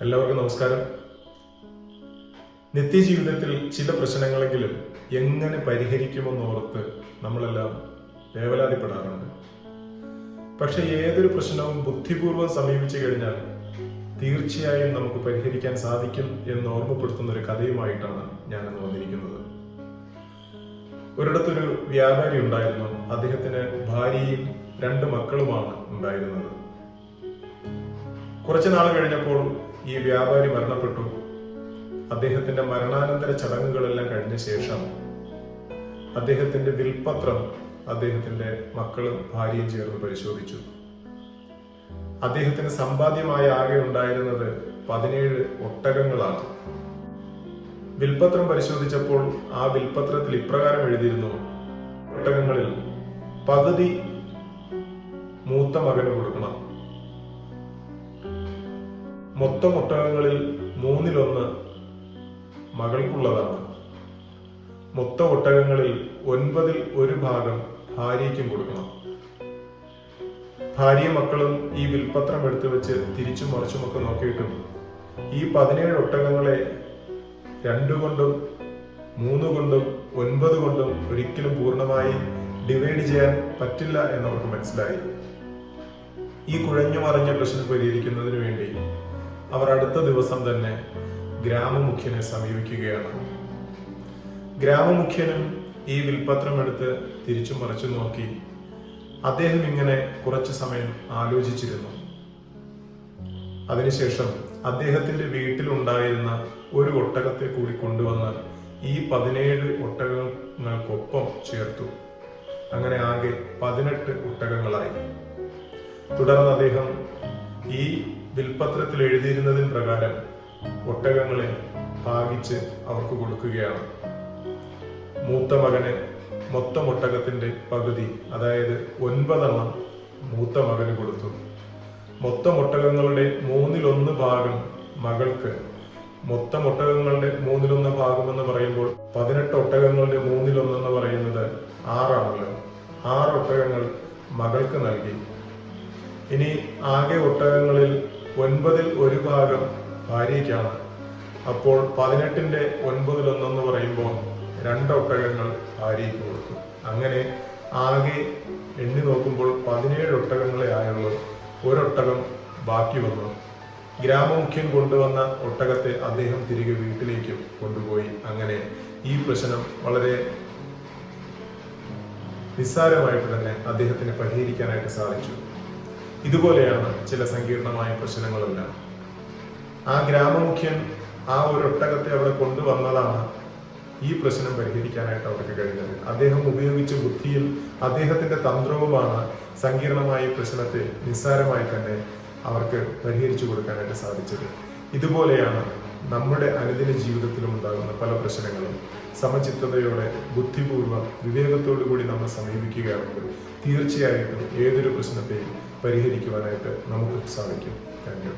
എല്ലാവർക്കും നമസ്കാരം. നിത്യജീവിതത്തിൽ ചില പ്രശ്നങ്ങളെങ്കിലും എങ്ങനെ പരിഹരിക്കുമെന്നോർത്ത് നമ്മളെല്ലാം വേവലാതിപ്പെടാറുണ്ട്. പക്ഷെ ഏതൊരു പ്രശ്നവും ബുദ്ധിപൂർവ്വം സമീപിച്ചു കഴിഞ്ഞാൽ തീർച്ചയായും നമുക്ക് പരിഹരിക്കാൻ സാധിക്കും എന്ന് ഓർമ്മപ്പെടുത്തുന്ന ഒരു കഥയുമായിട്ടാണ് ഞാനിന്ന് വന്നിരിക്കുന്നത്. ഒരിടത്തൊരു വ്യാപാരി ഉണ്ടായിരുന്നു. അദ്ദേഹത്തിന് ഭാര്യയും 2 മക്കളുമാണ് ഉണ്ടായിരുന്നത്. കുറച്ചു നാൾ കഴിഞ്ഞപ്പോൾ ഈ വ്യാപാരി മരണപ്പെട്ടു. അദ്ദേഹത്തിന്റെ മരണാനന്തര ചടങ്ങുകളെല്ലാം കഴിഞ്ഞ ശേഷം അദ്ദേഹത്തിന്റെ വിൽപത്രം അദ്ദേഹത്തിന്റെ മക്കളും ഭാര്യയും ചേർന്ന് പരിശോധിച്ചു. അദ്ദേഹത്തിന് സമ്പാദ്യമായി ആകെ ഉണ്ടായിരുന്നത് 17 ഒട്ടകങ്ങളാണ്. വിൽപത്രം പരിശോധിച്ചപ്പോൾ ആ വിൽപത്രത്തിൽ ഇപ്രകാരം എഴുതിയിരുന്നു: ഒട്ടകങ്ങളിൽ പകുതി മൂത്ത മകന് കൊടുക്കണം. മൊത്തം ഒട്ടകങ്ങളിൽ 1/3 മകൾക്കുള്ളതാണ്. മൊത്തം ഒട്ടകങ്ങളിൽ 1/9 ഭാഗം ഭാര്യയ്ക്കും കൊടുക്കണം. ഭാര്യയും മക്കളും ഈ വിൽപത്രം എടുത്തു വെച്ച് തിരിച്ചും മറിച്ചുമൊക്കെ നോക്കിയിട്ടും ഈ 17 ഒട്ടകങ്ങളെ 2 കൊണ്ടും 3 കൊണ്ടും 9 കൊണ്ടും ഒരിക്കലും പൂർണ്ണമായി ഡിവൈഡ് ചെയ്യാൻ പറ്റില്ല എന്നവർക്ക് മനസ്സിലായി. ഈ കുഴഞ്ഞു മറിഞ്ഞ പ്രശ്നം പരിഹരിക്കുന്നതിന് വേണ്ടി അവർ അടുത്ത ദിവസം തന്നെ ഗ്രാമമുഖ്യനെ സമീപിക്കുകയാണ്. ഗ്രാമമുഖ്യനും ഈ വിൽപത്രം എടുത്ത് തിരിച്ചും മറിച്ചും നോക്കി. അദ്ദേഹം ഇങ്ങനെ കുറച്ചു സമയം ആലോചിച്ചിരുന്നു. അതിനുശേഷം അദ്ദേഹത്തിന്റെ വീട്ടിലുണ്ടായിരുന്ന ഒരു ഒട്ടകത്തെ കൂടി കൊണ്ടുവന്ന് ഈ 17 ഒട്ടകങ്ങൾക്കൊപ്പം ചേർത്തു. അങ്ങനെ ആകെ 18 ഒട്ടകങ്ങളായി. തുടർന്ന് അദ്ദേഹം ഈ വിൽപത്രത്തിൽ എഴുതിയിരുന്നതിന് പ്രകാരം ഒട്ടകങ്ങളെ ഭാഗിച്ച് അവർക്ക് കൊടുക്കുകയാണ്. മൂത്ത മകന് മൊത്തം ഒട്ടകത്തിന്റെ പകുതി, അതായത് 9 മൂത്ത മകന് കൊടുത്തു. മൊത്തം ഒട്ടകങ്ങളുടെ 1/3 ഭാഗം മകൾക്ക്. മൊത്തം ഒട്ടകങ്ങളുടെ 1/3 ഭാഗം എന്ന് പറയുമ്പോൾ 18 ഒട്ടകങ്ങളുടെ 1/3 എന്ന് പറയുന്നത് 6 ആണല്ലോ. 6 ഒട്ടകങ്ങൾ മകൾക്ക് നൽകി. ഇനി ആകെ ഒട്ടകങ്ങളിൽ 9/1 ഭാഗം ഭാര്യയ്ക്കാണ്. അപ്പോൾ 18ന്റെ 9/1 എന്ന് പറയുമ്പോൾ 2 ഒട്ടകങ്ങൾ ഭാര്യയ്ക്ക് കൊടുത്തു. അങ്ങനെ ആകെ എണ്ണി നോക്കുമ്പോൾ 17 ഒട്ടകങ്ങളെ ആയുള്ളൂ. ഒരൊട്ടകം ബാക്കി വന്നു. ഗ്രാമമുഖ്യൻ കൊണ്ടുവന്ന ഒട്ടകത്തെ അദ്ദേഹം തിരികെ വീട്ടിലേക്ക് കൊണ്ടുപോയി. അങ്ങനെ ഈ പ്രശ്നം വളരെ നിസ്സാരമായിട്ട് തന്നെ അദ്ദേഹത്തിന് പരിഹരിക്കാനായിട്ട് സാധിച്ചു. ഇതുപോലെയാണ് ചില സങ്കീർണമായ പ്രശ്നങ്ങളെല്ലാം. ആ ഗ്രാമമുഖ്യൻ ആ ഒരു ഒട്ടകത്തെ അവിടെ കൊണ്ടുവന്നതാണ് ഈ പ്രശ്നം പരിഹരിക്കാനായിട്ട് അവർക്ക് കഴിഞ്ഞത്. അദ്ദേഹം ഉപയോഗിച്ച ബുദ്ധിയും അദ്ദേഹത്തിന്റെ തന്ത്രവുമാണ് സങ്കീർണമായ പ്രശ്നത്തെ നിസ്സാരമായി തന്നെ അവർക്ക് പരിഹരിച്ചു കൊടുക്കാനായിട്ട് സാധിച്ചത്. ഇതുപോലെയാണ് നമ്മുടെ അനുദിന ജീവിതത്തിലും ഉണ്ടാകുന്ന പല പ്രശ്നങ്ങളും സമചിത്തതയോടെ ബുദ്ധിപൂർവ്വം വിവേകത്തോടു കൂടി നമ്മൾ സമീപിക്കുകയാണെങ്കിൽ തീർച്ചയായിട്ടും ഏതൊരു പ്രശ്നത്തെയും പരിഹരിക്കുവാനായിട്ട് നമുക്ക് സാധിക്കും. Thank you.